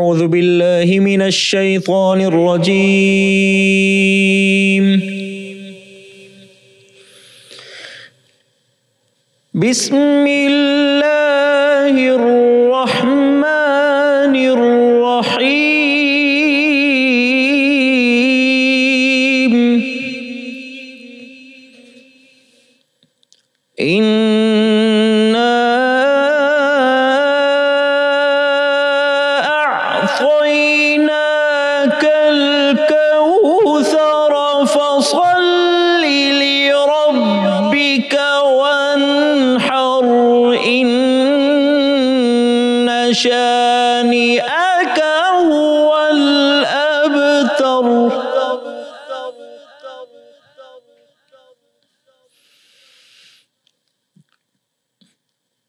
أعوذ بالله من الشيطان الرجيم بسم الله الرحمن الرحيم إنا أعطيناك الكوثر فصل لربك وانحر إن شانئك هو الأبتر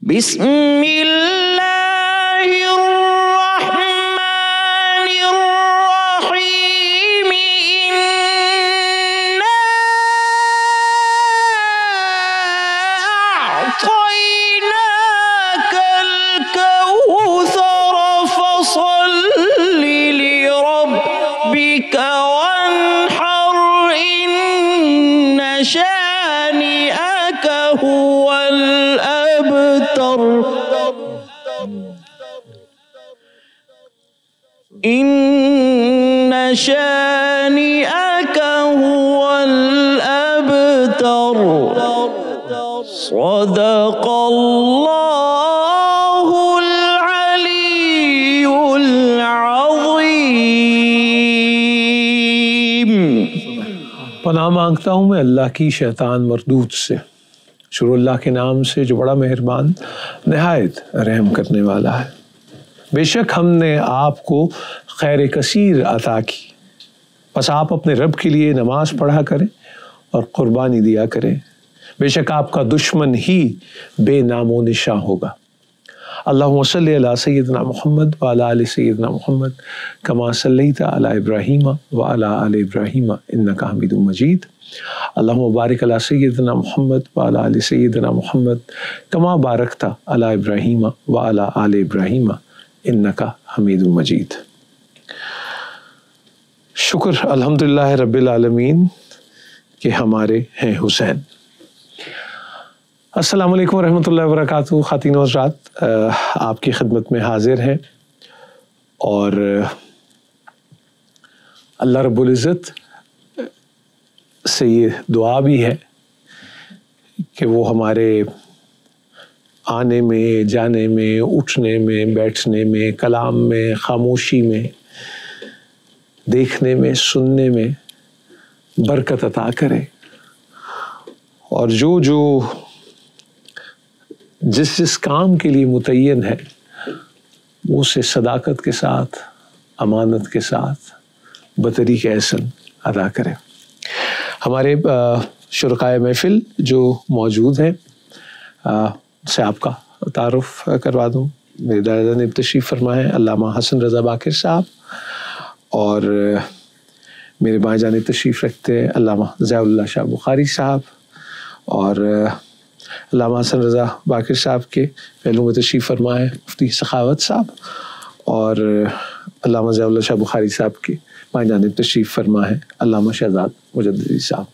بسم الله الرحمن الرحيم إنا أعطيناك الكوثر فصل لربك وانحر إن شانئك هو الأبتر إن شانئك هو الأبتر صدق الله العلي العظيم. پناہ مانگتا ہوں میں اللہ کی شیطان مردود سے. شروع اللہ کے نام سے جو بڑا مہربان نہایت رحم کرنے والا ہے. بے شک ہم نے آپ کو خیر کثیر عطا کی، بس آپ اپنے رب کے لیے نماز پڑھا کریں اور قربانی دیا کریں. بے شک آپ کا دشمن ہی بے نام و نشاں ہوگا. اللہم صلی علی سیدنا محمد وعلی آل سیدنا محمد کما صلیت علی ابراہیم وعلی آل ابراہیم انک حمید مجید. اللہم بارک علی سیدنا محمد وعلی آل سیدنا محمد کما بارکت علی ابراہیم وعلی آل ابراہیم انک حمید مجید. شکر الحمدللہ رب العالمین کہ ہمارے ہیں حسین. السلام علیکم ورحمۃ اللہ وبرکاتہ. خواتین و حضرات، آپ کی خدمت میں حاضر ہیں اور اللہ رب العزت سے یہ دعا بھی ہے کہ وہ ہمارے آنے میں، جانے میں، اٹھنے میں، بیٹھنے میں، کلام میں، خاموشی میں، دیکھنے میں، سننے میں برکت عطا کرے، اور جو جس کام کے لیے متعین ہے وہ اسے صداقت کے ساتھ، امانت کے ساتھ، بطریق احسن ادا کرے. ہمارے شرکائے محفل جو موجود ہیں سے آپ کا تعارف کروا دوں. میرے دادا جانب تشریف فرما ہے علامہ حسن رضا باقر صاحب، اور میرے بائیں جانب تشریف رکھتے ہیں علامہ ضیاء اللہ شاہ بخاری صاحب، اور علامہ حسن رضا باقر صاحب کے پہلو میں تشریف فرما ہے مفتی سخاوت صاحب، اور علامہ ضیاء اللہ شاہ بخاری صاحب کے بائیں جانب تشریف فرما ہے علامہ شہزاد مجددی صاحب.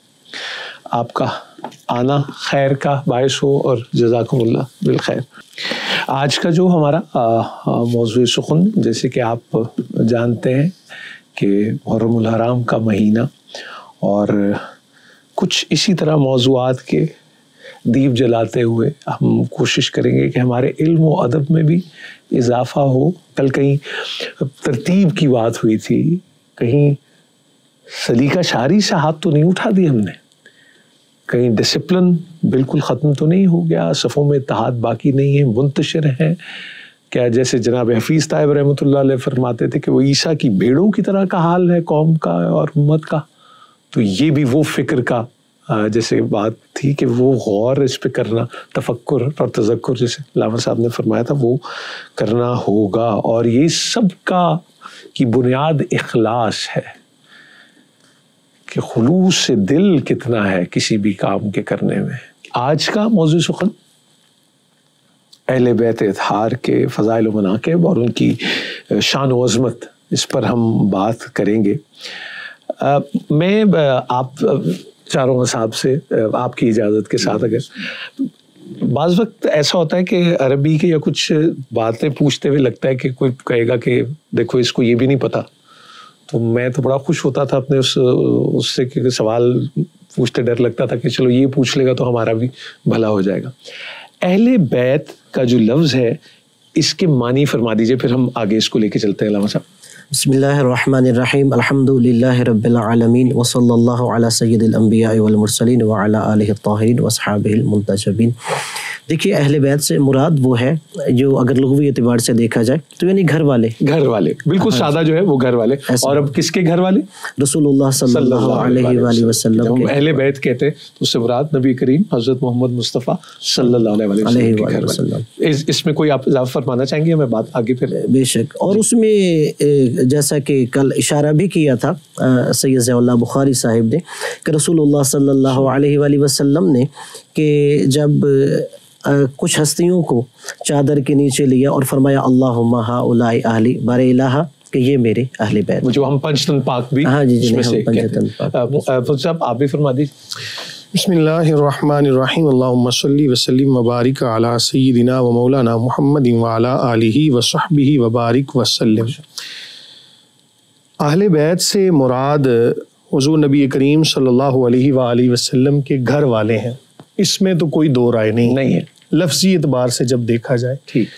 آپ کا آنا خیر کا باعث ہو اور جزاکم اللہ بالخیر. آج کا جو ہمارا موضوع سخن، جیسے کہ آپ جانتے ہیں کہ محرم الحرام کا مہینہ، اور کچھ اسی طرح موضوعات کے دیپ جلاتے ہوئے ہم کوشش کریں گے کہ ہمارے علم و ادب میں بھی اضافہ ہو. کل کہیں ترتیب کی بات ہوئی تھی، کہیں سلیقہ شعری سے ہاتھ تو نہیں اٹھا دی ہم نے، کہیں ڈسپلن بالکل ختم تو نہیں ہو گیا، صفوں میں اتحاد باقی نہیں ہے، منتشر ہیں کیا؟ جیسے جناب حفیظ طیب رحمۃ اللہ علیہ فرماتے تھے کہ وہ عیسیٰ کی بھیڑوں کی طرح کا حال ہے قوم کا اور امت کا. تو یہ بھی وہ فکر کا جیسے بات تھی کہ وہ غور اس پہ کرنا، تفکر اور تذکر جیسے علامہ صاحب نے فرمایا تھا وہ کرنا ہوگا. اور یہ سب کی بنیاد اخلاص ہے کہ خلوص سے دل کتنا ہے کسی بھی کام کے کرنے میں. آج کا موضوع سخن اہل بیت اطہار کے فضائل و مناقب اور ان کی شان و عظمت، اس پر ہم بات کریں گے۔ میں آپ چاروں اصحاب سے آپ کی اجازت کے ساتھ، اگر بعض وقت ایسا ہوتا ہے کہ عربی کے یا کچھ باتیں پوچھتے ہوئے لگتا ہے کہ کوئی کہے گا کہ دیکھو اس کو یہ بھی نہیں پتہ، تو میں تو بڑا خوش ہوتا تھا اپنے اس سے کہ سوال پوچھتے ڈر لگتا تھا کہ چلو یہ پوچھ لے گا تو ہمارا بھی بھلا ہو جائے گا۔ اہل بیت کا جو لفظ ہے اس کے معنی فرما دیجئے، پھر ہم آگے اس کو لے کے چلتے ہیں علامہ صاحب۔ بسم اللہ الرحمن الرحیم، الحمد للہ رب العالمین، وصلی اللہ علی سید الانبیاء والمرسلین وعلی آلہ الطاہرین واصحابہ المنتجبین۔ دیکھیے اہل بیت سے مراد وہ ہے جو اگر لغوی اعتبار سے دیکھا جائے تو یعنی گھر والے، گھر والے بالکل سادہ جو ہے وہ گھر والے۔ اور اب کس کے گھر والے؟ رسول اللہ صلی اللہ علیہ وآلہ وسلم۔ ہم اہل بیت کہتے ہیں تو اس سے مراد نبی کریم حضرت محمد مصطفیٰ صلی اللہ علیہ وسلم کے گھر والے۔ اس میں کوئی آپ اضافہ فرمانا چاہیں گے؟ میں بات آگے پھر بے شک، اور اس میں جیسا کہ کل اشارہ بھی کیا تھا سید ضیاء اللہ بخاری صاحب نے کہ رسول اللہ صلی اللہ علیہ وآلہ وسلم نے کہ جب کچھ ہستیوں کو چادر کے نیچے لیا اور فرمایا اللہم ہؤلاء اہلی، بار الہ کہ یہ میرے اہل بیت، جو ہم پنجتن پاک بھی، ہاں جی پنجتن پاک۔ صاحب آپ بھی فرما دیجیے۔ بسم اللہ الرحمن الرحیم، اللہم صلی وسلم وبارک علی سیدنا و مولانا محمد وعلی آلہ وصحبہ وبارک وسلم۔ اہل بیت سے مراد حضور نبی کریم صلی اللہ علیہ وآلہ وسلم کے گھر والے ہیں، اس میں تو کوئی دو رائے نہیں ہے لفظی اعتبار سے جب دیکھا جائے۔ ٹھیک،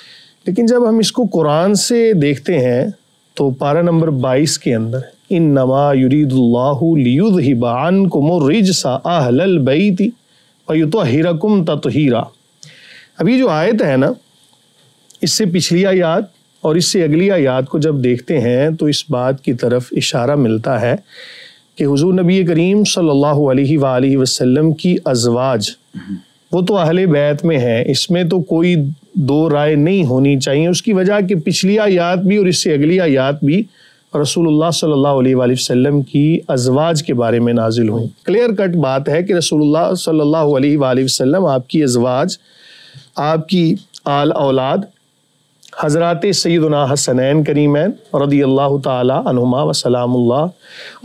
لیکن جب ہم اس کو قرآن سے دیکھتے ہیں تو پارہ نمبر 22 کے اندر انما یرید اللہ لیذہب عنکم الرجس اہل البیت ویطہرکم تطہیرا۔ اب یہ جو آیت ہے نا، اس سے پچھلی آیات اور اس سے اگلی آیات کو جب دیکھتے ہیں تو اس بات کی طرف اشارہ ملتا ہے کہ حضور نبی کریم صلی اللہ علیہ وآلہ وسلم کی ازواج وہ تو اہل بیت میں ہیں، اس میں تو کوئی دو رائے نہیں ہونی چاہیے۔ اس کی وجہ کہ پچھلی آیات بھی اور اس سے اگلی آیات بھی رسول اللہ صلی اللہ علیہ وآلہ وسلم کی ازواج کے بارے میں نازل ہوئی۔ کلیئر کٹ بات ہے کہ رسول اللہ صلی اللہ علیہ وآلہ وسلم، آپ کی ازواج، آپ کی آل اولاد حضرات سیدنا حسنین کریمین رضی اللہ تعالی عنہما وسلام اللہ،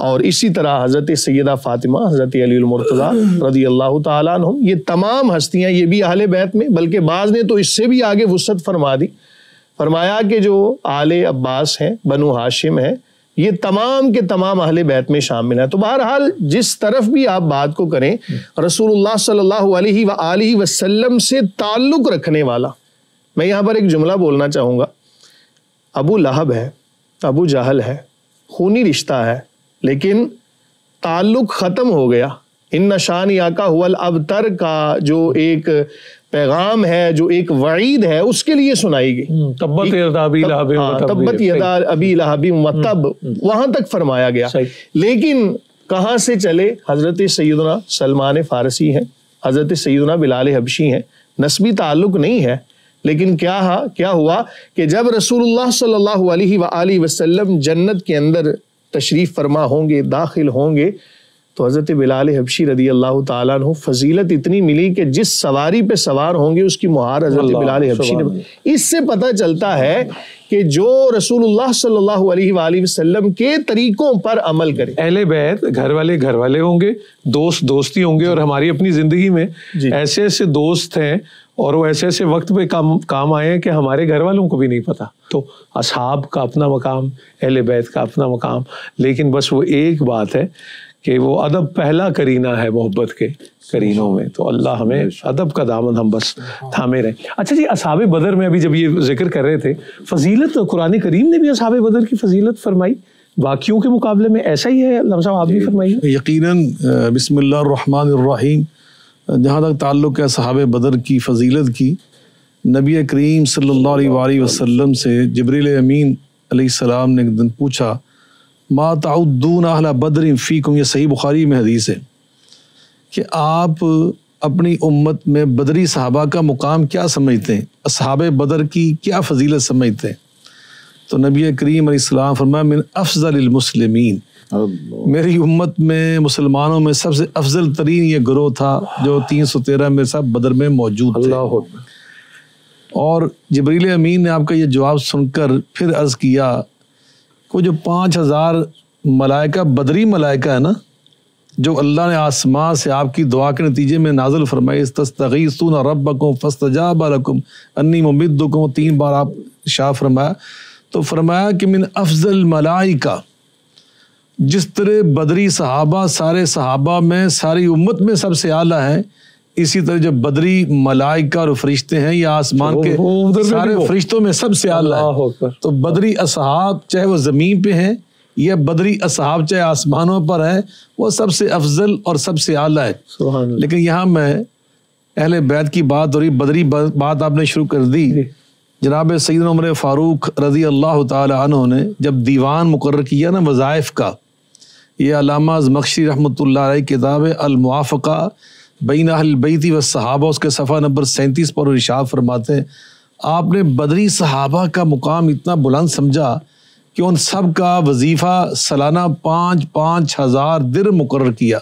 اور اسی طرح حضرت سیدہ فاطمہ، حضرت علی المرتضی رضی اللہ تعالی عنہم، یہ تمام ہستیاں یہ بھی اہل بیت میں، بلکہ بعض نے تو اس سے بھی آگے وسعت فرما دی، فرمایا کہ جو آل عباس ہیں، بنو ہاشم ہیں، یہ تمام کے تمام اہل بیت میں شامل ہیں۔ تو بہرحال جس طرف بھی آپ بات کو کریں، رسول اللہ صلی اللہ علیہ وآلہ وسلم سے تعلق رکھنے والا، میں یہاں پر ایک جملہ بولنا چاہوں گا، ابو لہب ہے، ابو جہل ہے، خونی رشتہ ہے، لیکن تعلق ختم ہو گیا۔ ان شانئک ھو الابتر کا جو ایک پیغام ہے، جو ایک وعید ہے، اس کے لیے سنائی گئی، تبت یدا ابی لہب وتب، وہاں تک فرمایا گیا۔ لیکن کہاں سے چلے؟ حضرت سیدنا سلمان فارسی ہیں، حضرت سیدنا بلال حبشی ہیں، نسبی تعلق نہیں ہے، لیکن کیا ہوا کہ جب رسول اللہ صلی اللہ علیہ وآلہ وسلم جنت کے اندر تشریف فرما ہوں گے، داخل ہوں گے، تو حضرت بلال حبشی رضی اللہ تعالیٰ عنہ فضیلت اتنی ملی کہ جس سواری پہ سوار ہوں گے اس کی مہار حضرت بلال حبشی نے۔ اس سے پتہ چلتا ہے کہ جو رسول اللہ صلی اللہ علیہ وآلہ وسلم کے طریقوں پر عمل کرے۔ اہل بیت گھر والے ہوں گے، دوستی ہوں گے، اور ہماری اپنی زندگی میں ایسے ایسے دوست ہیں اور وہ ایسے ایسے وقت پہ کام آئے ہیں کہ ہمارے گھر والوں کو بھی نہیں پتا۔ تو اصحاب کا اپنا مقام، اہل بیت کا اپنا مقام، لیکن بس وہ ایک بات ہے کہ وہ ادب پہلا کرینہ ہے محبت کے کرینوں میں، تو اللہ ہمیں ادب کا دامن ہم بس تھامے رہیں۔ اچھا جی، اصحاب بدر میں ابھی جب یہ ذکر کر رہے تھے، فضیلت قرآن کریم نے بھی اصحاب بدر کی فضیلت فرمائی، باقیوں کے مقابلے میں ایسا ہی ہے؟ علامہ صاحب آپ بھی فرمائیے۔ یقیناً بسم اللہ الرحمن الرحیم، جہاں تک تعلق ہے اصحاب بدر کی فضیلت کی، نبی کریم صلی اللہ علیہ وآلہ وسلم سے جبریل امین علیہ السلام نے ایک دن پوچھا، ما تعدون اہل بدر فیکم، یہ صحیح بخاری میں حدیث ہے کہ آپ اپنی امت میں بدری صحابہ کا مقام کیا سمجھتے ہیں، اصحاب بدر کی کیا فضیلت سمجھتے ہیں؟ تو نبی کریم علیہ السلام فرمایا، من افضل المسلمین، میری امت میں مسلمانوں میں سب سے افضل ترین یہ گروہ تھا جو 313 میں سب بدر میں موجود تھے۔ اور جبریل امین نے آپ کا یہ جواب سن کر پھر عرض کیا کہ جو 5000 ملائکہ بدری ملائکہ ہے نا، جو اللہ نے آسمان سے آپ کی دعا کے نتیجے میں نازل فرمائے، استغیثون ربکم فاستجاب لکم انی ممدکم، 3 بار آپ ارشاد فرمایا، تو فرمایا کہ من افضل الملائکہ، جس طرح بدری صحابہ سارے صحابہ میں ساری امت میں سب سے اعلیٰ ہیں، اسی طرح جو بدری ملائکہ اور فرشتے ہیں یہ آسمان کے سارے فرشتوں میں سب سے اعلیٰ ہیں۔ تو بدری اصحاب چاہے وہ زمین پہ ہیں یا بدری اصحاب چاہے آسمانوں پر ہیں، وہ سب سے افضل اور سب سے اعلیٰ ہے۔ لیکن یہاں میں اہل بیت کی بات ہو رہی، بدری بات آپ نے شروع کر دی۔ جناب سیدنا عمر فاروق رضی اللہ تعالی عنہ نے جب دیوان مقرر کیا نا وظائف کا، یہ علامہ زمخشری رحمۃ اللہ علیہ کتاب الموافقہ بین اہل البیت والصحابہ، اس کے صفحہ نمبر 37 پر ارشاد فرماتے ہیں آپ نے بدری صحابہ کا مقام اتنا بلند سمجھا کہ ان سب کا وظیفہ سالانہ 5-5 ہزار درہم مقرر کیا۔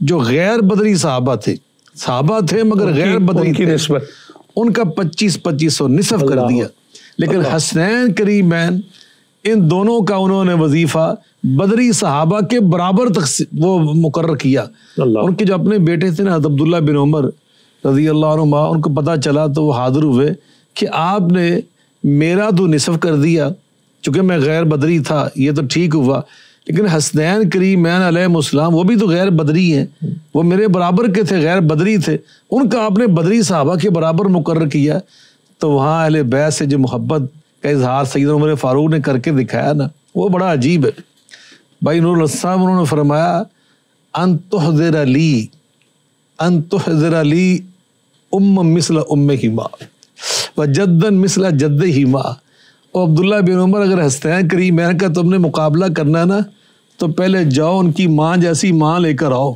جو غیر بدری صحابہ تھے مگر غیر بدری کی نسبت ان کا 2500 نصف کر دیا۔ لیکن حسنین کریمین ان دونوں کا انہوں نے وظیفہ بدری صحابہ کے برابر وہ مقرر کیا۔ ان کے جو اپنے بیٹے تھے نا عبداللہ بن عمر رضی اللہ عنہ، ان کو پتہ چلا تو وہ حاضر ہوئے کہ آپ نے میرا تو نصف کر دیا، چونکہ میں غیر بدری تھا، یہ تو ٹھیک ہوا، لیکن حسنین کریمین علیہ السلام وہ بھی تو غیر بدری ہیں، وہ میرے برابر کے تھے، غیر بدری تھے، ان کا آپ نے بدری صحابہ کے برابر مقرر کیا۔ تو وہاں اہل بیت سے جو محبت کا اظہار سیدنا عمر فاروق نے کر کے دکھایا نا، وہ بڑا عجیب ہے۔ بھائی نور الاسلام انہوں نے فرمایا ان تحضر لی مثل امہما وجدا مثل جدہما۔ اور عبداللہ بن عمر اگر حسنین کریمین کا تم نے مقابلہ کرنا ہے نا تو پہلے جاؤ ان کی ماں جیسی ماں لے کر آؤ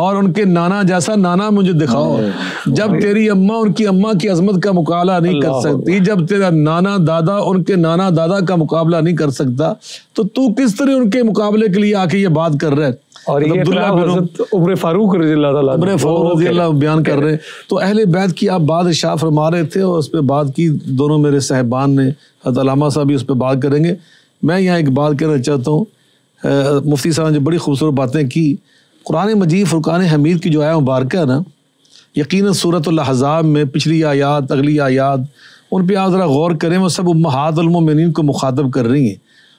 اور ان کے نانا جیسا نانا مجھے دکھاؤ۔ جب تیری اماں ان کی اماں کی عظمت کا مقابلہ نہیں کر سکتی، جب تیرا نانا دادا ان کے نانا دادا کا مقابلہ نہیں کر سکتا، تو کس طرح ان کے مقابلے کے لیے آ کے یہ بات کر رہے ہیں؟ اور یہ عمر فاروق رضی اللہ بیان کر رہے ہیں۔ تو اہل بیت کی آپ بات ارشاد فرما رہے تھے اور اس پہ بات کی دونوں میرے صاحبان نے، حضرت علامہ صاحب بھی اس پہ بات کریں گے۔ میں یہاں ایک بات کہنا چاہتا ہوں، مفتی صاحب نے جو بڑی خوبصورت باتیں کی، قرآن مجید فرقان حمید کی جو آیہ مبارکہ ہے نا، یقیناً سورۃ الاحزاب میں پچھلی آیات اگلی آیات ان پہ آپ ذرا غور کریں، وہ سب امہات المومنین کو مخاطب کر رہی ہیں،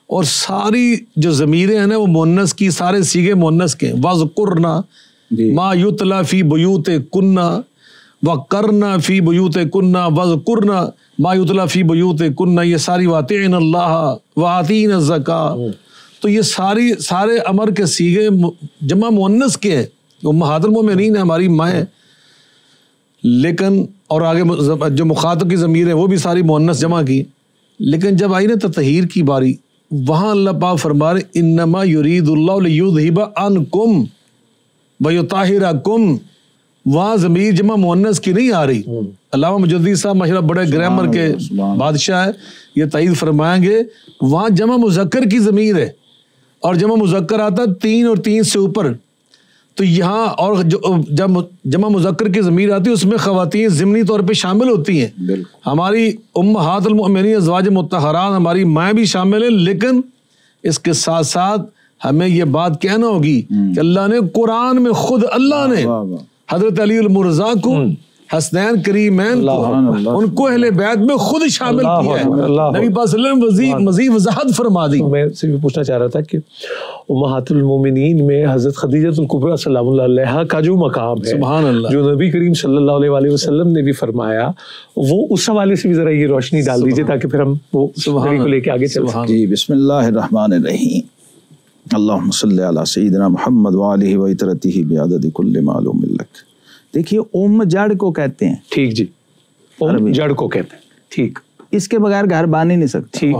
اور ساری جو ضمیریں ہیں نا وہ مؤنث کی، سارے صیغے مؤنث کے، وَاذْكُرْنَا مَا يُتْلَى فِي بُيُوتِكُنَّ وَقَرْنَا فِي بُيُوتِكُنَّ وَاذْكُرْنَا مَا يُتْلَى فِي بُيُوتِكُنَّ، یہ ساری وَأَطِيعْنَ اللَّهَ وَآتِينَ الزَّكَاةَ، تو یہ سارے امر کے صیغے جمع مؤنث کے ہیں، امہات المومنین ہماری مائیں، لیکن اور آگے جو مخاطب کی ضمیر ہے وہ بھی ساری مؤنث جمع کی، لیکن جب آئی نا تطہیر کی باری، وہاں اللہ پاک فرما رہے انما یرید اللہ لیذہب عنکم ویطہرکم، وہاں ضمیر جمع مؤنث کی نہیں آ رہی۔ علامہ مجدد صاحب ماشاء اللہ بڑے گرامر کے بادشاہ ہے، یہ تائید فرمائیں گے، وہاں جمع مذکر کی ضمیر ہے اور جمع مذکر آتا 3 اور 3 سے اوپر، تو یہاں اور جب جمع مذکر کی ضمیر آتی ہے اس میں خواتین ضمنی طور پہ شامل ہوتی ہیں، ہماری امہات المؤمنین ازواج مطہرات ہماری مائیں بھی شامل ہیں، لیکن اس کے ساتھ ساتھ ہمیں یہ بات کہنا ہوگی کہ اللہ نے قرآن میں خود اللہ نے حضرت علی المرضا کو، حسنین کریمین کو، ان کو اہل بیت میں خود شامل کیا ہے، نبی پاک صلی اللہ علیہ وسلم مزید وضاحت فرما دی۔ میں سے بھی پوچھنا چاہ رہا تھا کہ امہات المومنین میں حضرت خدیجہ الکبریٰ سلام اللہ علیہا کا جو مقام ہے، سبحان اللہ، جو نبی کریم صلی اللہ علیہ وآلہ وسلم نے بھی فرمایا، وہ اس حوالے سے بھی ذرا یہ روشنی ڈال دیجیے تاکہ پھر ہم وہ کو لے کے آگے چلیں۔ جی بسم اللہ الرحمن الرحیم، اللہم صلی علی سیدنا محمد وآلہ وعطرتہ بعدد کل معلوم لک۔ دیکھیے جڑ کو کہتے ہیں، ٹھیک جی، جڑ کو کہتے ہیں، ٹھیک، اس کے بغیر گھر بن ہی نہیں سکتے، ٹھیک،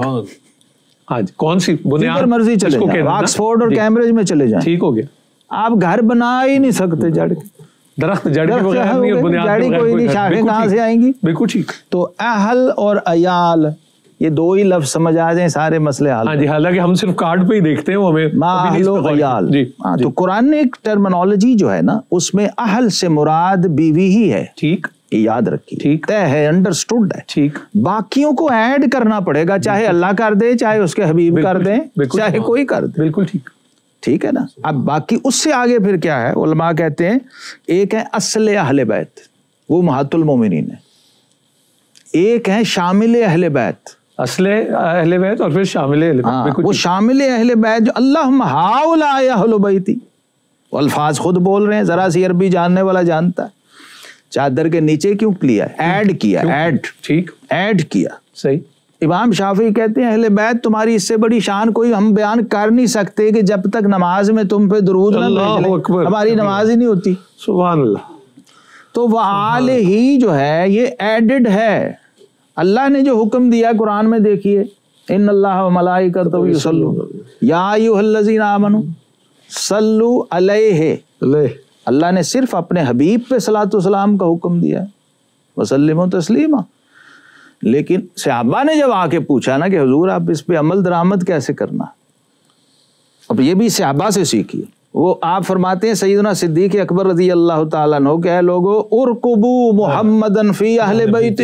ہاں جی، کون سی بنیاد مرضی چلے جائیں، آکسفورڈ اور کیمبرج میں چلے جائیں، ٹھیک ہو گیا، آپ گھر بنا ہی نہیں سکتے جڑ کے، درخت جڑ کے بغیر نہیں، بنیاد جڑ کوئی نہیں، شاخیں کہاں سے آئیں گی؟ بالکل ٹھیک۔ تو اہل اور عیال یہ 2 ہی لفظ سمجھ آ جائیں سارے مسئلے حل۔ ہاں جی، حالانکہ ہم صرف کارڈ پہ ہی دیکھتے ہیں، وہ ہمیں اہل و عیال، تو قرآن نے ایک ٹرمنالوجی جو ہے نا اس میں اہل سے مراد بیوی ہی ہے، ٹھیک، یہ یاد رکھیے، ٹھیک طے ہے، انڈرسٹوڈ ہے، ٹھیک. باقیوں کو ایڈ کرنا پڑے گا، چاہے اللہ کر دے، چاہے اس کے حبیب کر دیں، چاہے کوئی کر دے، بالکل ٹھیک. ٹھیک ہے نا. اب باقی اس سے آگے پھر کیا ہے، علماء کہتے ہیں ایک ہے اصل اہل بیت، وہ امہات المومنین ہے، ایک ہے شامل اہل بیت، اصل اہل بیت اور پھر شامل اہل بیت. وہ شامل اہل بیت جو اللہم ہؤلاء اہل بیتی، وہ الفاظ خود بول رہے ہیں، ذرا سی عربی جاننے والا جانتا ہے. چادر کے نیچے کیوں لیا؟ ایڈ کیا، ایڈ، ٹھیک، ایڈ کیا. صحیح. امام شافعی کہتے ہیں اہل بیت تمہاری اس سے بڑی شان کوئی ہم بیان کر نہیں سکتے کہ جب تک نماز میں تم پہ درود نہ بھیج لیں ہماری نماز ہی نہیں ہوتی. سبحان اللہ. تو وآل ہی جو ہے یہ ایڈڈ ہے. اللہ نے جو حکم دیا قرآن میں دیکھیے، ان اللہ و ملائکتہ یصلون یا ایھا الذین آمنوا صلوا علیہ، اللہ نے صرف اپنے حبیب پہ صلاۃ والسلام کا حکم دیا ہے، وسلموا تسلیما. لیکن صحابہ نے جب آ کے پوچھا نا کہ حضور آپ اس پہ عمل درآمد کیسے کرنا، اب یہ بھی صحابہ سے سیکھیے. وہ آپ فرماتے ہیں سیدنا صدیق اکبر رضی اللہ تعالیٰ عنہ کہ اے لوگو ارکبوا محمدن فی اہل بیتہ،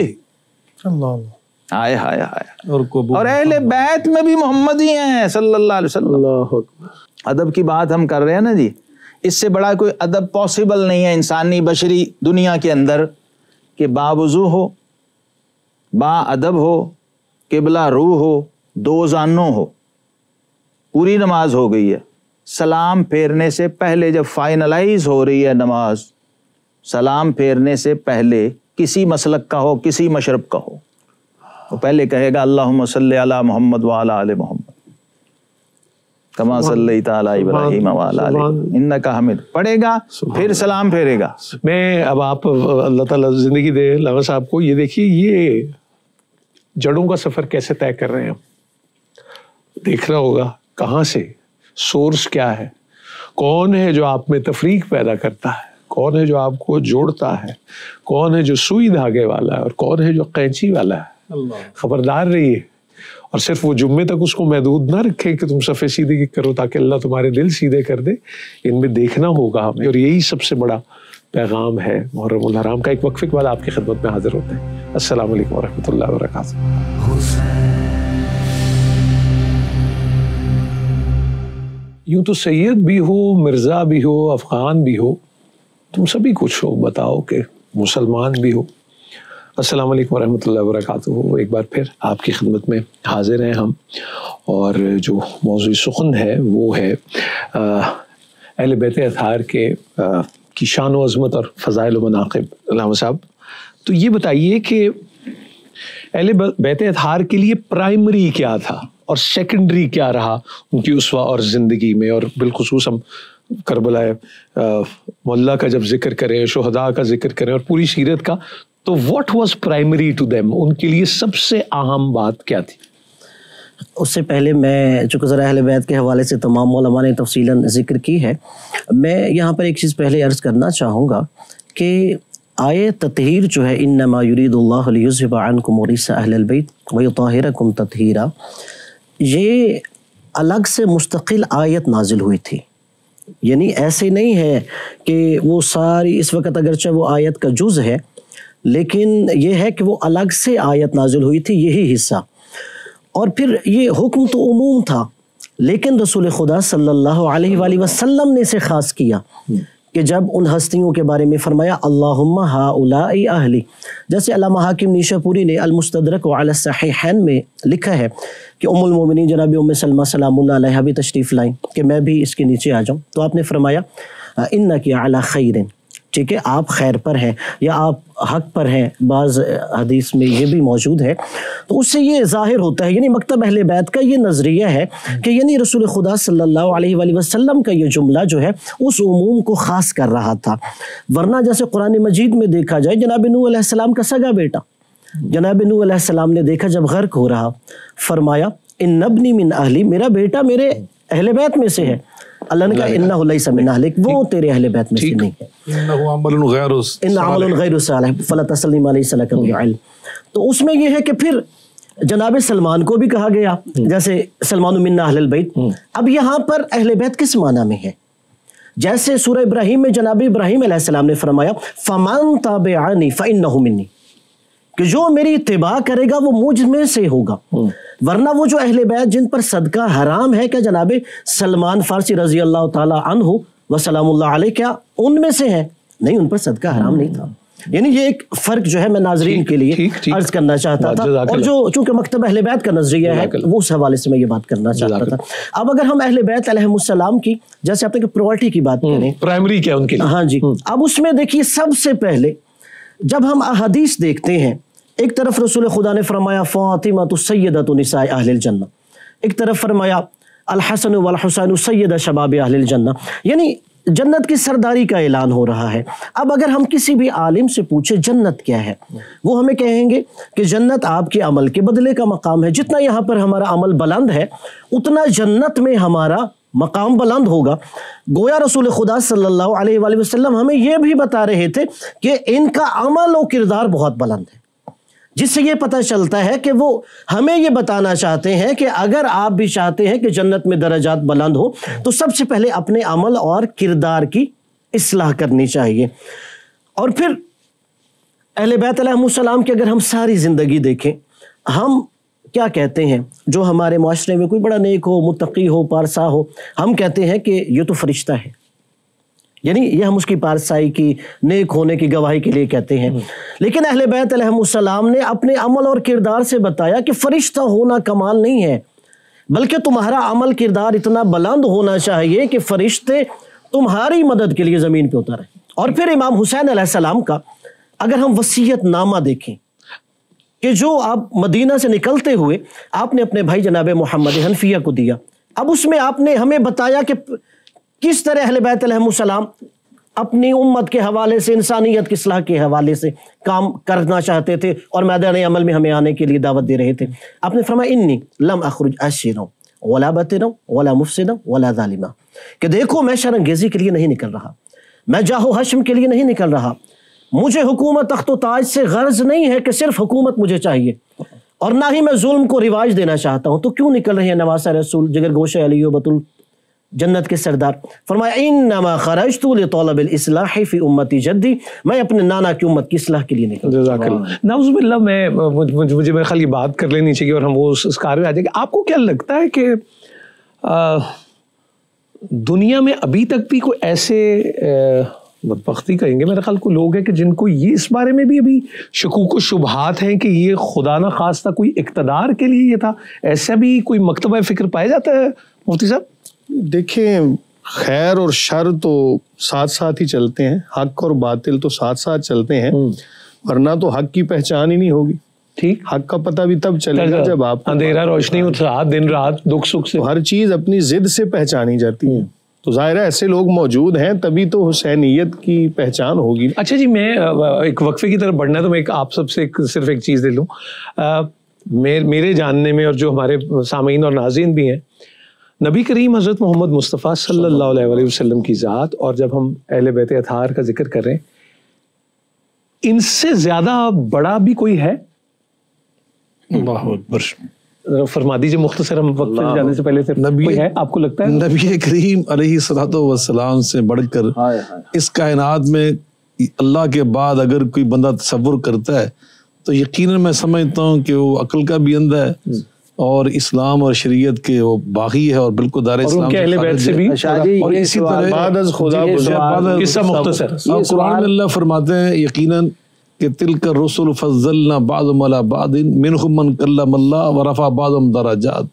ہائے ہائے ہائے، اور اہل بیت میں بھی محمد ہی ہیں صلی اللہ علیہ وسلم. ادب کی بات ہم کر رہے ہیں نا جی، اس سے بڑا کوئی ادب پاسبل نہیں ہے انسانی بشری دنیا کے اندر کہ باوضو ہو، با ادب ہو، قبلہ رو ہو، دو زانوں ہو، پوری نماز ہو گئی ہے، سلام پھیرنے سے پہلے جب فائنلائز ہو رہی ہے نماز، سلام پھیرنے سے پہلے کسی مسلک کا ہو، کسی مشرب کا ہو، وہ پہلے کہے گا اللہم صلی علی محمد وعلی آل محمد کما صلیت علی ابراہیم وعلی آل انک حمید، پڑھے گا، پھر سلام پھیرے گا. میں اب آپ اللہ تعالیٰ زندگی دے علامہ صاحب کو، یہ دیکھیے یہ جڑوں کا سفر کیسے طے کر رہے ہیں ہم. دیکھ رہا ہوگا کہاں سے، سورس کیا ہے، کون ہے جو آپ میں تفریق پیدا کرتا ہے، کون ہے جو آپ کو جوڑتا ہے، کون ہے جو سوئی دھاگے والا ہے اور کون ہے جو قینچی والا ہے. خبردار رہیے، اور صرف وہ جمعے تک اس کو محدود نہ رکھیں کہ تم صفے سیدھے کرو تاکہ اللہ تمہارے دل سیدھے کر دے. ان میں دیکھنا ہوگا ہمیں، اور یہی سب سے بڑا پیغام ہے محرم الحرام کا. ایک وقفے کے بعد آپ کی خدمت میں حاضر ہوتے ہیں. السلام علیکم ورحمۃ اللہ وبرکاتہ. یوں تو سید بھی ہو، مرزا بھی ہو، افغان بھی ہو، تم سبھی کچھ ہو، بتاؤ کہ مسلمان بھی ہو. السلام علیکم ورحمۃ اللہ وبرکاتہ. ایک بار پھر آپ کی خدمت میں حاضر ہیں ہم، اور جو موضوع سخن ہے وہ ہے اہل بیت اطہار کی شان و عظمت اور فضائل و مناقب. علامہ صاحب تو یہ بتائیے کہ اہل بیت اطہار کے لیے پرائمری کیا تھا اور سیکنڈری کیا رہا ان کی اسوہ اور زندگی میں، اور بالخصوص ہم کربلا مولا کا جب ذکر کریں، شہداء کا ذکر کریں اور پوری سیرت کا، تو what was primary to them, ان کے لیے سب سے اہم بات کیا تھی؟ اس سے پہلے میں چونکہ ذرا اہل بیت کے حوالے سے تمام علماء نے تفصیلاً ذکر کی ہے، میں یہاں پر ایک چیز پہلے عرض کرنا چاہوں گا کہ آیت تطہیر جو ہے انما یرید اللہ لیذھب عنکم الرجس اہل البیت ویطہرکم تطہیرا، یہ الگ سے مستقل آیت نازل ہوئی تھی. یعنی ایسے نہیں ہے کہ وہ ساری، اس وقت اگرچہ وہ آیت کا جز ہے لیکن یہ ہے کہ وہ الگ سے آیت نازل ہوئی تھی یہی حصہ. اور پھر یہ حکم تو عموم تھا لیکن رسول خدا صلی اللہ علیہ وآلہ وسلم نے اسے خاص کیا کہ جب ان ہستیوں کے بارے میں فرمایا اللہم ہؤلاء اہلی، جیسے علامہ حاکم نیشا پوری نے المستدرک علی الصحیحین میں لکھا ہے کہ ام المومنین جناب ام سلمہ سلام اللہ علیہا بھی تشریف لائیں کہ میں بھی اس کے نیچے آ جاؤں، تو آپ نے فرمایا انکی علی خیر، ٹھیک ہے آپ خیر پر ہیں یا آپ حق پر ہیں، بعض حدیث میں یہ بھی موجود ہے. تو اس سے یہ ظاہر ہوتا ہے، یعنی مکتب اہل بیت کا یہ نظریہ ہے کہ یعنی رسول خدا صلی اللہ علیہ وآلہ وسلم کا یہ جملہ جو ہے اس عموم کو خاص کر رہا تھا. ورنہ جیسے قرآن مجید میں دیکھا جائے، جناب نوح علیہ السلام کا سگا بیٹا جناب نوح علیہ السلام نے دیکھا جب غرق ہو رہا، فرمایا ان ابنی من اہلی، میرا بیٹا میرے اہل بیت میں سے ہے. اللہ نے کہا انہ لیس من اہلک، وہ تیرے اہل بیت میں سے نہیں ہے، انہ عمل غیر صالح فلا تسلم علیہ لک بعلم. تو اس میں یہ ہے کہ پھر جناب سلمان کو بھی کہا گیا، جیسے سلمان من اہل البیت. اب یہاں پر اہل بیت کس معنی میں ہے؟ جیسے سورہ ابراہیم میں جناب ابراہیم علیہ السلام نے فرمایا فَمَن تَابِعَنِي فَإِنَّهُ مِنِّي، کہ جو میری اتباع کرے گا وہ مجھ میں سے ہوگا. ورنہ وہ جو اہل بیت جن پر صدقہ حرام ہے، کیا جناب سلمان فارسی رضی اللہ تعالی عنہ وسلام اللہ علیہ کیا ان میں سے ہیں؟ نہیں، ان پر صدقہ حرام نہیں تھا. یعنی یہ ایک فرق جو ہے میں ناظرین کے لیے عرض کرنا چاہتا تھا، اور جو چونکہ مکتب اہل بیت کا نظریہ ہے وہ اس حوالے سے میں یہ بات کرنا چاہتا تھا. اب اگر ہم اہل بیت علیہم السلام کی جیسے آپ نے پرائرٹی کی بات کریں، پرائمری کیا ان کے لیے، ہاں جی، اب اس میں دیکھیے سب سے پہلے جب ہم احادیث دیکھتے ہیں، ایک طرف رسول خدا نے فرمایا فاطمہ سیدۃ نساء اہل الجنہ، ایک طرف فرمایا الحسن والحسین سید شباب اہل الجنہ، یعنی جنت کی سرداری کا اعلان ہو رہا ہے. اب اگر ہم کسی بھی عالم سے پوچھیں جنت کیا ہے، وہ ہمیں کہیں گے کہ جنت آپ کے عمل کے بدلے کا مقام ہے. جتنا یہاں پر ہمارا عمل بلند ہے اتنا جنت میں ہمارا مقام بلند ہوگا. گویا رسول خدا صلی اللہ علیہ وآلہ وسلم ہمیں یہ بھی بتا رہے تھے کہ ان کا عمل و کردار بہت بلند ہے، جس سے یہ پتہ چلتا ہے کہ وہ ہمیں یہ بتانا چاہتے ہیں کہ اگر آپ بھی چاہتے ہیں کہ جنت میں درجات بلند ہو تو سب سے پہلے اپنے عمل اور کردار کی اصلاح کرنی چاہیے. اور پھر اہل بیت علیہم السلام کی اگر ہم ساری زندگی دیکھیں، ہم کیا کہتے ہیں، جو ہمارے معاشرے میں کوئی بڑا نیک ہو، متقی ہو، پارسا ہو، ہم کہتے ہیں کہ یہ تو فرشتہ ہے، یعنی یہ ہم اس کی پارسائی کی، نیک ہونے کی گواہی کے لیے کہتے ہیں. لیکن اہل بیت علیہم السلام نے اپنے عمل اور کردار سے بتایا کہ فرشتہ ہونا کمال نہیں ہے، بلکہ تمہارا عمل کردار اتنا بلند ہونا چاہیے کہ فرشتے تمہاری مدد کے لیے زمین پہ اتریں. اور پھر امام حسین علیہ السلام کا اگر ہم وصیت نامہ دیکھیں کہ جو آپ مدینہ سے نکلتے ہوئے آپ نے اپنے بھائی جناب محمد حنفیہ کو دیا، اب اس میں آپ نے ہمیں بتایا کہ کس طرح اہل بیت علیہم السلام اپنی امت کے حوالے سے، انسانیت کی اصلاح کے حوالے سے کام کرنا چاہتے تھے اور میدان عمل میں ہمیں آنے کے لیے دعوت دے رہے تھے. آپ نے فرمایا انی لم اخرج اشرا ولا بطرا ولا مفسدا ولا ظالما، کہ دیکھو میں شر انگیزی کے لیے نہیں نکل رہا، میں جاہ و حشم کے لیے نہیں نکل رہا، مجھے حکومت تخت و تاج سے غرض نہیں ہے کہ صرف حکومت مجھے چاہیے، اور نہ ہی میں ظلم کو رواج دینا چاہتا ہوں. تو کیوں نکل رہے ہیں نواسہ رسول، جگر گوشہ علی و بطل جنت کے سردار؟ فرمایا انما خرجت لطلب الاصلاح فی امتی جدی، میں اپنے نانا کی امت کی اصلاح کے لیے نکلا. جزاک اللہ. نعوذ باللہ، مجھے میرے خیال یہ بات کر لینی چاہیے اور ہم وہ اس کار میں آ جائیں گے. آپ کو کیا لگتا ہے کہ دنیا میں ابھی تک بھی کوئی ایسے بدبختی کہیں گے میرے خیال کو لوگ ہیں کہ جن کو یہ اس بارے میں بھی ابھی شکوک و شبہات ہیں کہ یہ خدا نہ خواستہ کوئی اقتدار کے لیے یہ تھا؟ ایسا بھی کوئی مکتبہ فکر پایا جاتا ہے مفتی صاحب؟ دیکھیں، خیر اور شر تو ساتھ ساتھ ہی چلتے ہیں، حق اور باطل تو ساتھ ساتھ چلتے ہیں، ورنہ تو حق کی پہچان ہی نہیں ہوگی. ٹھیک، حق کا پتہ بھی تب چلے گا جب آپ اندھیرا روشنی دن رات دکھ سکھ سے ہر چیز اپنی ضد سے پہچانی جاتی ہے. تو ظاہر ہے ایسے لوگ موجود ہیں تبھی تو حسینیت کی پہچان ہوگی. اچھا جی، میں ایک وقفے کی طرف بڑھنا ہے تو میں آپ سب سے صرف ایک چیز دے لوں. میرے جاننے میں اور جو ہمارے سامعین اور ناظرین بھی ہیں، نبی کریم حضرت محمد مصطفیٰ صلی اللہ علیہ وآلہ وسلم کی ذات، اور جب ہم اہل بیت اطہار کا ذکر کر رہے ہیں، ان سے زیادہ بڑا بھی کوئی ہے؟ اللہ اکبر. فرما دیجیے مختصر، ہم وقت پہ جانے سے پہلے کوئی ہے آپ کو لگتا ہے؟ نبی کریم علیہ الصلوۃ والسلام سے بڑھ کر اس کائنات میں اللہ کے بعد اگر کوئی بندہ تصور کرتا ہے تو یقیناً میں سمجھتا ہوں کہ وہ عقل کا بھی اندھا ہے اور اسلام اور شریعت کے وہ باغی ہے اور بالکل دار اسلام اہل بیت سے بھی. اور اسی طرح بعد از خدا قصہ مختصر، قرآن میں اللہ فرماتے ہیں یقیناً کہ تلک الرسل فضلنا بعضهم علی بعض منهم من کلم اللہ ورفع بعضهم درجات.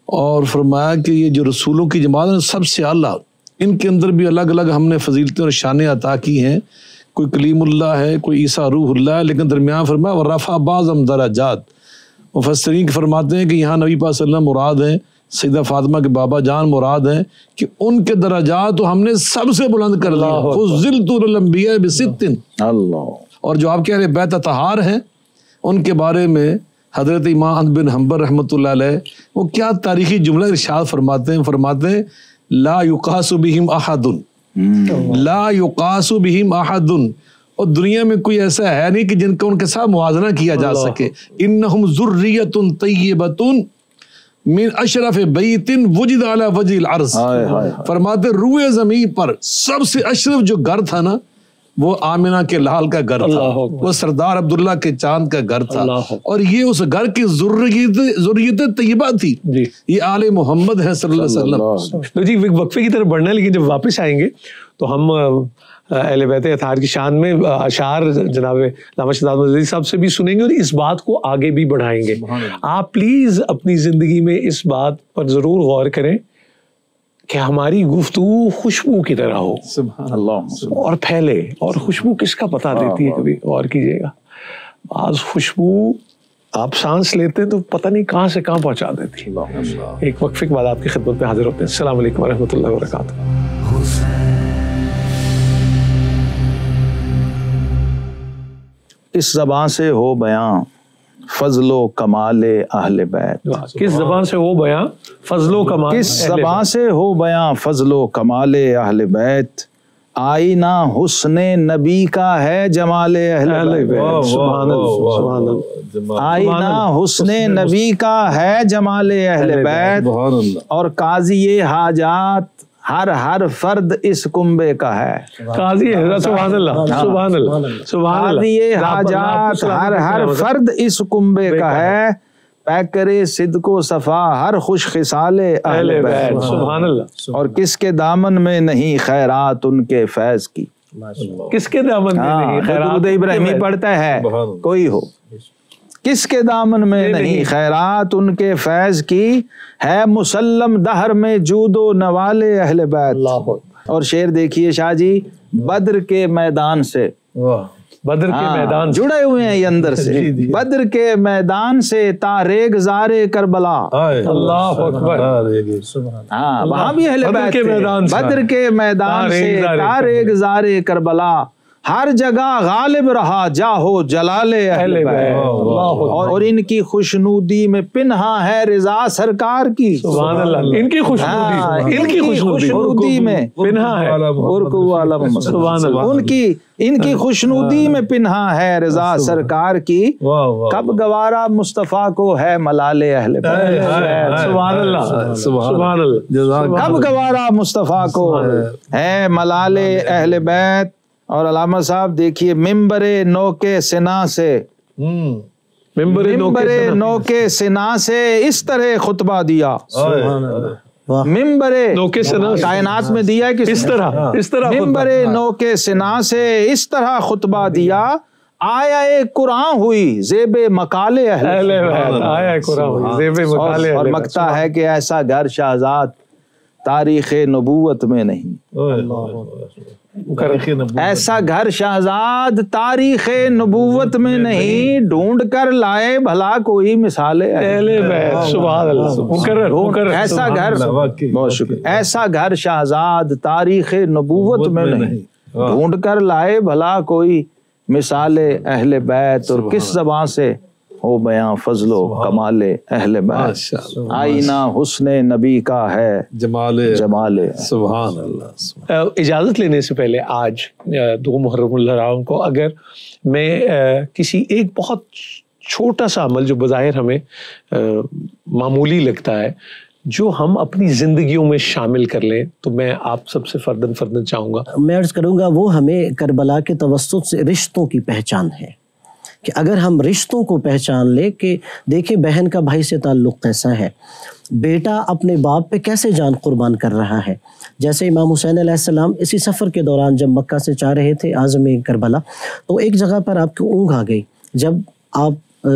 اور فرمایا کہ یہ جو رسولوں کی جماعت ہے سب سے اعلیٰ، ان کے اندر بھی الگ الگ ہم نے فضیلتیں اور شانیں عطا کی ہیں. کوئی کلیم اللہ ہے، کوئی عیسیٰ روح اللہ ہے، لیکن درمیان فرمایا ورفع بعضهم درجات. مفسرین فرماتے ہیں کہ یہاں نبی پاک صلی اللہ علیہ وسلم مراد ہیں، سیدہ فاطمہ کے بابا جان مراد ہیں کہ ان کے درجات تو ہم نے سب سے بلند کر دیا. فضلت الانبیاء بست. اللہ. اور جو آپ کے اہل بیت اطہار ہیں ان کے بارے میں حضرت امام احمد بن حنبل رحمۃ اللہ علیہ وہ کیا تاریخی جملہ ارشاد فرماتے ہیں لا یقاس بہم احد، لا یقاس بہم احد. اور دنیا میں کوئی ایسا ہے نہیں کہ جن کا ان کے ساتھ موازنہ کیا جا سکے. انہم ذریۃ طیبۃ من اشرف بیت وجد علی وجہ الارض، فرماتے روئے زمین پر سب سے اشرف جو گھر تھا نا وہ آمنہ کے لال کا گھر تھا، وہ سردار عبداللہ کے چاند کا گھر تھا، اور یہ اس گھر کی ذریت طیبہ تھی، یہ آل محمد ہے صلی اللہ علیہ وسلم۔ تو جی وقفے کی طرف بڑھنا ہے، لیکن جب واپس آئیں گے تو ہم اہل بیت اطہار کی شان میں اشعار جناب علامہ شہزاد مددی صاحب سے بھی سنیں گے اور اس بات کو آگے بھی بڑھائیں گے۔ آپ پلیز اپنی زندگی میں اس بات پر ضرور غور کریں کہ ہماری گفتگو خوشبو کی طرح ہو اور پھیلے، اور خوشبو کس کا پتہ دیتی ہے، کبھی غور کیجئے گا۔ بعض خوشبو آپ سانس لیتے ہیں تو پتہ نہیں کہاں سے کہاں پہنچا دیتی ہے۔ ایک وقفے کے بعد آپ کی خدمت میں حاضر ہوتے ہیں۔ السلام علیکم ورحمۃ اللہ وبرکاتہ۔ اس زبان سے ہو بیاں فضل و کمال اہل بیت، کس زبان سے ہو بیاں فضل و کمال، کس زبان سے ہو بیاں فضل و کمال اہل بیت، آئینہ حسن نبی کا ہے جمال اہل بیت، سبحان اللہ سبحان اللہ، آئینہ حسن نبی کا ہے جمال اہل بیت، اور قاضی حاجات ہر فرد اس کنبے کا ہے، قاضی ہے، سبحان اللہ سبحان اللہ سبحان اللہ، قاضی حاجات ہر فرد اس کنبے کا ہے، پیکر صدق و صفا ہر خوش خصال اہل بیت، سبحان اللہ۔ اور کس کے دامن میں نہیں خیرات ان کے فیض کی، کس کے دامن میں نہیں درود ابراہیمی پڑھتا ہے کوئی ہو، کس کے دامن میں نہیں خیرات ان کے فیض کی، ہے مسلم دہر میں جود و نوال اہل بیت۔ اور شعر دیکھیے شاہ جی، بدر کے میدان سے، بدر کے میدان جڑے ہوئے ہیں یہ اندر سے، بدر کے میدان سے تاریگ زار کربلا، اللہ اکبر، ہاں وہاں بھی اہل بیت تھے، بدر کے میدان سے تاریگ زار کربلا، ہر جگہ غالب رہا جاہو جلال اہل بیت، اور ان کی خوشنودی میں پنہا ہے رضا سرکار کی، سبحان اللہ، ان کی خوشنودی، ان کی خوشنودی میں پنہا ہے، سبحان اللہ، ان کی خوشنودی میں پنہا ہے رضا سرکار کی، کب گوارا مصطفیٰ کو ہے ملال اہل بیت، سبحان اللہ سبحان اللہ، کب گوارا مصطفیٰ کو ہے ملال اہل بیت۔ اور علامہ صاحب دیکھیے، ممبر نو کے سنا سے، ممبر نو کے سنا سے اس طرح خطبہ دیا، ممبر کائنات میں دیا ہے کس طرح، ممبر نو کے سنا سے اس طرح خطبہ دیا، آیا قرآن ہوئی زیب مقال اہل بیت، اور مکتا ہے کہ ایسا گھر شہزاد تاریخ نبوت میں نہیں، ایسا گھر شہزاد تاریخ نبوت میں نہیں، ڈھونڈ کر لائے بھلا کوئی مثال اہل بیت، سبحان اللہ، ایسا گھر، بہت شکریہ، ایسا گھر شہزاد تاریخ نبوت میں نہیں، ڈھونڈ کر لائے بھلا کوئی مثال اہل بیت، اور کس زبان سے ہو بیاں فضل و کمال اہل بیت، آئینہ حسن نبی کا ہے جمال سبحان اللہ۔ اجازت لینے سے پہلے آج 2 محرم الحرام کو اگر میں کسی ایک بہت چھوٹا سا عمل جو بظاہر ہمیں معمولی لگتا ہے، جو ہم اپنی زندگیوں میں شامل کر لیں، تو میں آپ سب سے فرداً چاہوں گا، میں عرض کروں گا، وہ ہمیں کربلا کے توسط سے رشتوں کی پہچان ہے، کہ اگر ہم رشتوں کو پہچان لے کہ دیکھیں بہن کا بھائی سے تعلق کیسا ہے، بیٹا اپنے باپ پہ کیسے جان قربان کر رہا ہے، جیسے امام حسین علیہ السلام اسی سفر کے دوران جب مکہ سے جا رہے تھے عازم کربلا، تو ایک جگہ پر آپ کی اونگ آ گئی، جب آپ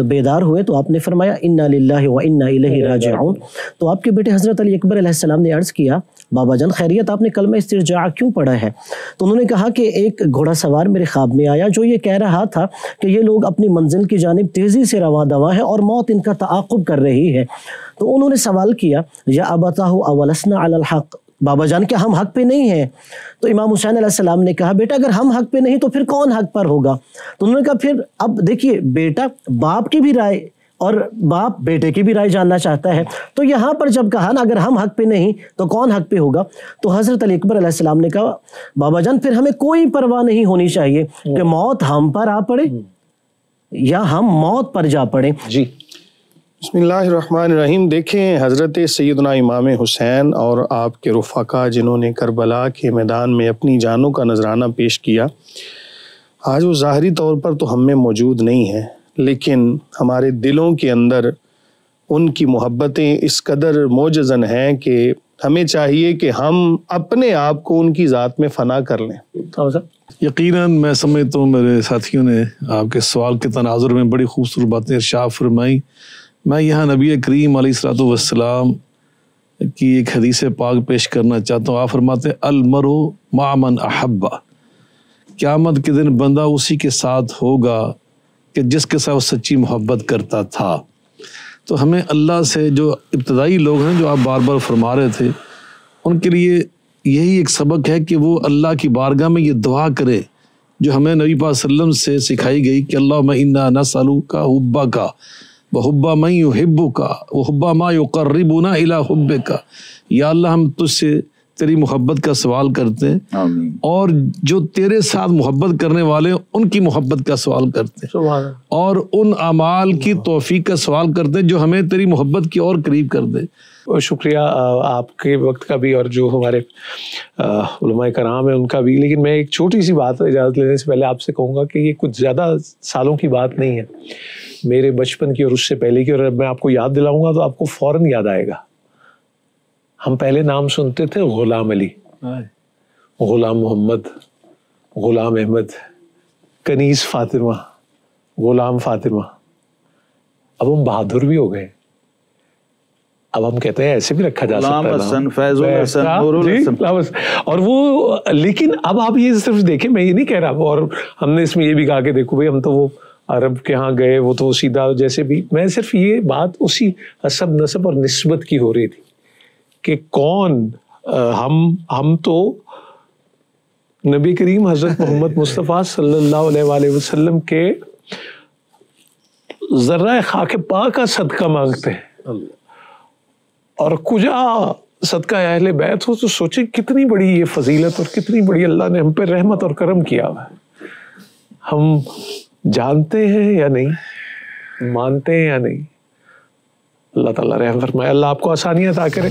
بیدار ہوئے تو آپ نے فرمایا انا للہ و انا الیہ راجعون، تو آپ کے بیٹے حضرت علی اکبر علیہ السلام نے عرض کیا بابا جان خیریت، آپ نے کلمہ استرجاع کیوں پڑھا ہے؟ تو انہوں نے کہا کہ ایک گھوڑا سوار میرے خواب میں آیا جو یہ کہہ رہا تھا کہ یہ لوگ اپنی منزل کی جانب تیزی سے رواں دواں ہے اور موت ان کا تعاقب کر رہی ہے۔ تو انہوں نے سوال کیا یا ابتاہ اولسنا علی الحق، بابا جان کیا ہم حق پہ نہیں ہیں؟ تو امام حسین علیہ السلام نے کہا بیٹا اگر ہم حق پہ نہیں تو پھر کون حق پر ہوگا؟ تو انہوں نے کہا پھر اب دیکھیے بیٹا باپ کی بھی رائے اور باپ بیٹے کی بھی رائے جاننا چاہتا ہے، تو یہاں پر جب کہا نا اگر ہم حق پہ نہیں تو کون حق پہ ہوگا، تو حضرت علی اکبر علیہ السلام نے کہا بابا جان پھر ہمیں کوئی پرواہ نہیں ہونی چاہیے کہ موت ہم پر آ پڑے یا ہم موت پر جا پڑے۔ جی بسم اللہ الرحمن الرحیم. دیکھیں حضرت سیدنا امام حسین اور آپ کے رفقا جنہوں نے کربلا کے میدان میں اپنی جانوں کا نذرانہ پیش کیا، آج وہ ظاہری طور پر تو ہم میں موجود نہیں ہیں، لیکن ہمارے دلوں کے اندر ان کی محبتیں اس قدر موجزن ہیں کہ ہمیں چاہیے کہ ہم اپنے آپ کو ان کی ذات میں فنا کر لیں. یقیناً میں سمجھتا ہوں میرے ساتھیوں نے آپ کے سوال کے تناظر میں بڑی خوبصورت باتیں ارشاد فرمائی. میں یہاں نبی کریم علیہ الصلوۃ والسلام کی ایک حدیث پاک پیش کرنا چاہتا ہوں. آپ فرماتے ہیں المرء مع من احب، قیامت کے دن بندہ اسی کے ساتھ ہوگا کہ جس کے ساتھ وہ سچی محبت کرتا تھا. تو ہمیں اللہ سے، جو ابتدائی لوگ ہیں جو آپ بار بار فرما رہے تھے، ان کے لیے یہی ایک سبق ہے کہ وہ اللہ کی بارگاہ میں یہ دعا کرے جو ہمیں نبی پاک صلی اللہ علیہ وسلم سے سکھائی گئی کہ اللہم انا نسألک حبک وحب من یحبک وحب ما یقربنا الی حبک. یا اللہ ہم تجھ سے تیری محبت کا سوال کرتے ہیں، آمین. اور جو تیرے ساتھ محبت کرنے والے ہیں ان کی محبت کا سوال کرتے ہیں، اور ان اعمال کی توفیق کا سوال کرتے ہیں جو ہمیں تیری محبت کی اور قریب کر دے. شکریہ آپ کے وقت کا بھی اور جو ہمارے علماء کرام ہیں ان کا بھی. لیکن میں ایک چھوٹی سی بات اجازت لینے سے پہلے آپ سے کہوں گا کہ یہ کچھ زیادہ سالوں کی بات نہیں ہے، میرے بچپن کی اور اس سے پہلے کی، اور میں آپ کو یاد دلاؤں گا تو آپ کو فوراً یاد آئے گا. ہم پہلے نام سنتے تھے غلام علی، غلام محمد، غلام احمد، کنیز فاطمہ، غلام فاطمہ. اب ہم بہادر بھی ہو گئے. اب ہم کہتے ہیں ایسے بھی رکھا جا سکتا ہے. اور وہ لیکن اب آپ یہ صرف دیکھیں، میں یہ نہیں کہہ رہا، اور ہم نے اس میں یہ بھی کہا کہ دیکھو بھائی ہم تو وہ عرب کے ہاں گئے، وہ تو سیدھا جیسے بھی. میں صرف یہ بات اسی حسب نسب اور نسبت کی ہو رہی تھی کہ کون ہم تو نبی کریم حضرت محمد مصطفیٰ صلی اللہ علیہ وآلہ وسلم کے ذرہ خاک پاک کا صدقہ مانگتے ہیں، اور کجا صدقہ اہل بیت ہو تو سوچیں کتنی بڑی یہ فضیلت اور کتنی بڑی اللہ نے ہم پہ رحمت اور کرم کیا ہوا ہے. ہم جانتے ہیں یا نہیں، مانتے ہیں یا نہیں. اللہ تعالیٰ رحم فرمائے، اللہ آپ کو آسانیاں عطا کرے.